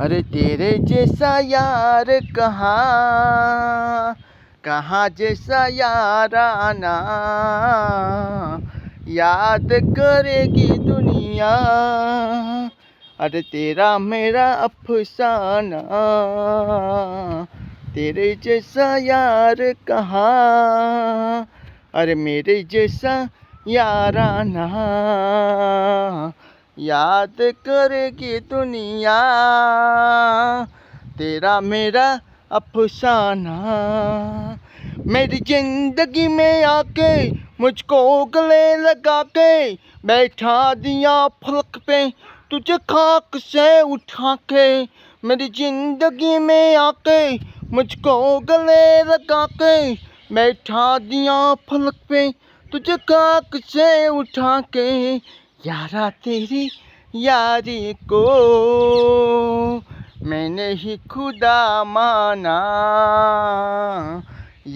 अरे तेरे जैसा यार कहाँ कहाँ जैसा याराना याद करेगी दुनिया। अरे तेरा मेरा अफसाना तेरे जैसा यार कहाँ। अरे मेरे जैसा याराना याद करेगी दुनिया। तेरा मेरा अफसाना मेरी जिंदगी में आके मुझको गले लगा के बैठा दिया फलक पे तुझे खाक से उठा के। मेरी जिंदगी में आके मुझको गले लगा के बैठा दिया फलक पे तुझे खाक से उठा के। यारा तेरी यारी को मैंने ही खुदा माना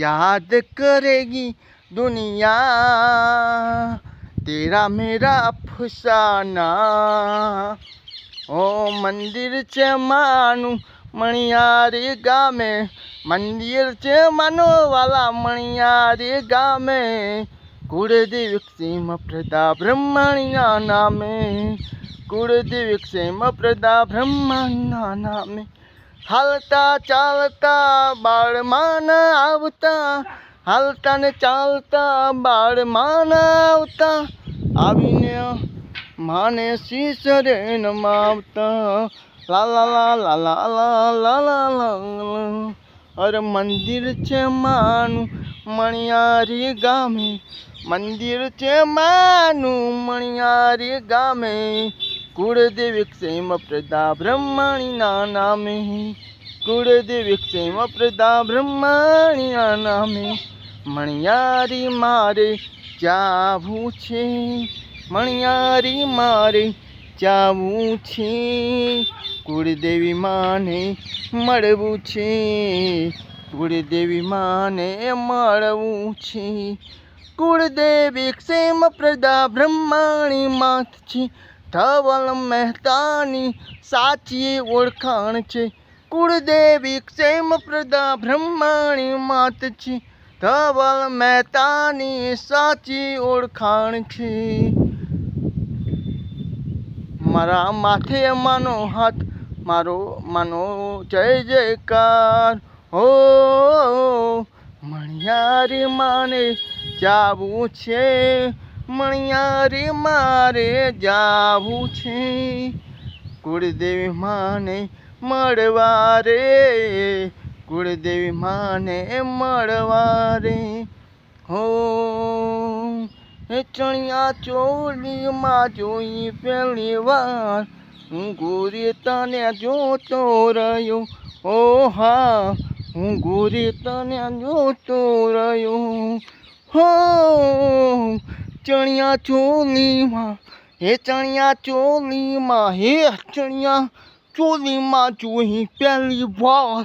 याद करेगी दुनिया। तेरा मेरा अफसाना ओ मंदिर चे मानू मणियारी गामे मंदिर चे मानो वाला मणियारी गामे कुलदेव क्षेम प्रदा ब्रह्मणिया नामे कुलदेव क्षेम प्रदा ब्रह्मणिया नामे। हालता चालता बाळमान आवता हालता ने चालता बाळमान आवता आवीने माने शीसरे नमावता ला ला ला ला ला ला ला ला ला। अरे मंदिर छे मानु मणियारी गामे मंदिर छे मानु मणियारी गामे कुलदेव क्षेम प्रदा ब्रह्मणिया नामे कुलदेव क्षेम प्रदा ब्रह्मणिया नामे। मणियारी मारे जावू छे मणियारी मारे जावू छे कुलदेवी माने मळवू छे कुलदेवी माने मळवू छे। कुलदेवी क्षेम प्रदा ब्रह्मणी मात छे धवल मेहतानी साची ओळखाण छे। कुलदेवी क्षेम प्रदा ब्रह्मणी मात छे धवल मेहतानी साची ओळखाण छे। मारा माथे मानो हाथ मारो मानो जय जयकार हो मणियारी माने जावू छे मणियारी मारे जावू छे कुलदेवी माने मळवा रे कुलदेवी माने मळवा रे हो। चणिया चोली मां जोई पहली वार हूँ गोरी तने जोतो रह्यो ओ हाँ हूँ गोरी तने जोतो रह्यो हो। चणिया चोली मां हे चणिया चोली मां हे चणिया चोली मां जोई पहली वार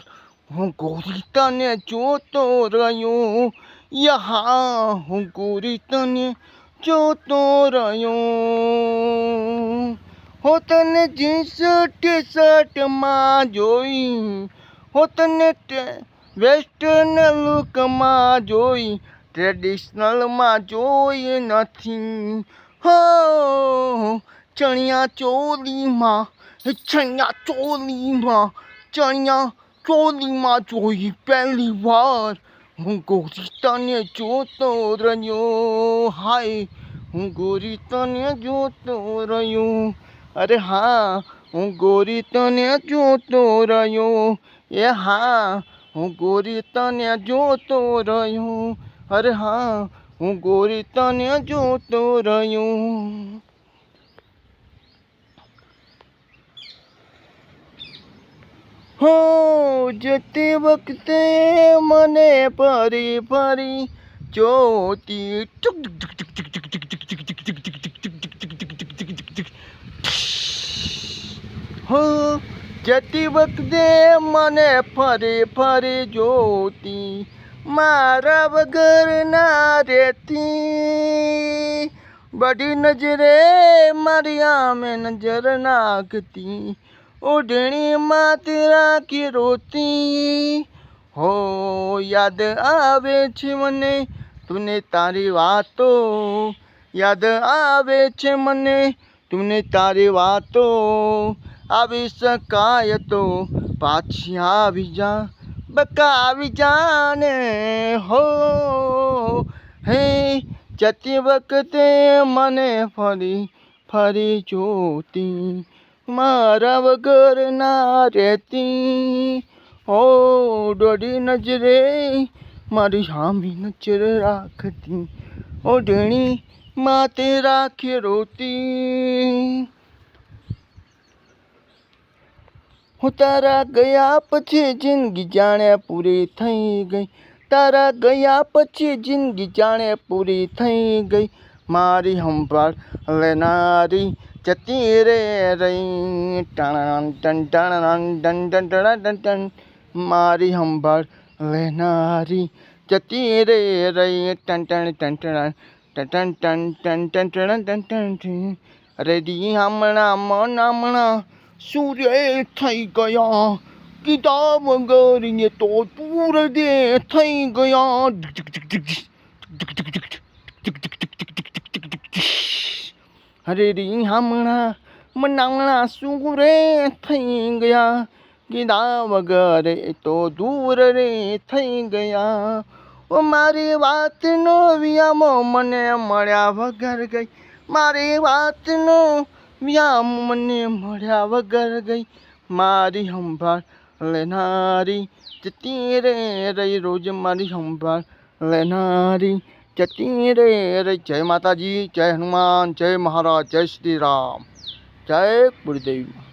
हूँ गोरी तने जोतो रह्यो यहाँ हूँ गोरी तने जोतो रह्यो हो। तने जीन्स टी शर्ट मां जोई हो तने वेस्टर्न लुक मां जोई ट्रेडिशनल मां जोई नथी हो। चणिया चोली मां चणिया चोली मां चणिया चोली मां जोई पहली वार हूँ गोरी तने जोतो रह्यो हाय हूँ गोरी तने जोतो रह्यो। अरे हाँ हूँ गोरी तने जोतो रह्यो ए हाँ हूँ गोरी तने जोतो रह्यो। अरे हाँ हूँ गोरी तने जोतो रह्यो। हो जते वक्ते मने फरी फरी जोती हो जती वक्ते मने फरी फरी जोती मारा वगर ना रहती बड़ी नजरे मारिया में नजर नाखती ઓઢણીમાં તે રાખી રોતી હો યાદ આવે છે મને તુને તારી વાતો યાદ આવે છે મને તુને તારી વાતો આવી શકાય તો પાછી આવી જા બકા આવી જાને હો હે જતી વખતે મને ફરી ફરી જોતી મારા વગર ના રહેતી હો દોઢી નજરે મારી સામી નજર રાખતી ઓઢણી માતે રાખી રોતી હું તારા ગયા પછી જિંદગી જાણે પૂરી થઈ ગઈ તારા ગયા પછી જિંદગી જાણે પૂરી થઈ ગઈ મારી સંભાળ લેનારી જતી રે રહી ટણ ટન ટણ ટન ટન ટણ ટન મારી સંભાળ લેનારી જતી રે રહી ton ton ton ton ton ton ton ton ton ton ton ready હમણાં મનામણા સૂર્ય થઈ ગયા કીધા વગર એ તો પૂર દે થઈ ગયા અરે રી હમણાં મનામણા સૂરે થઈ ગયા કીધા વગર એ તો દૂર રે થઈ ગયા ઓ મારી વાતનો વિયામો મને મળ્યા વગર ગઈ મારી વાતનો વ્યામ મને મળ્યા વગર ગઈ મારી સંભાળ લેનારી જતી રે રહી રોજ મારી સંભાળ લેનારી જતી રે રહી જય માતાજી જય હનુમાન જય મહારાજ જય શ્રી રામ જય ગુરુદેવ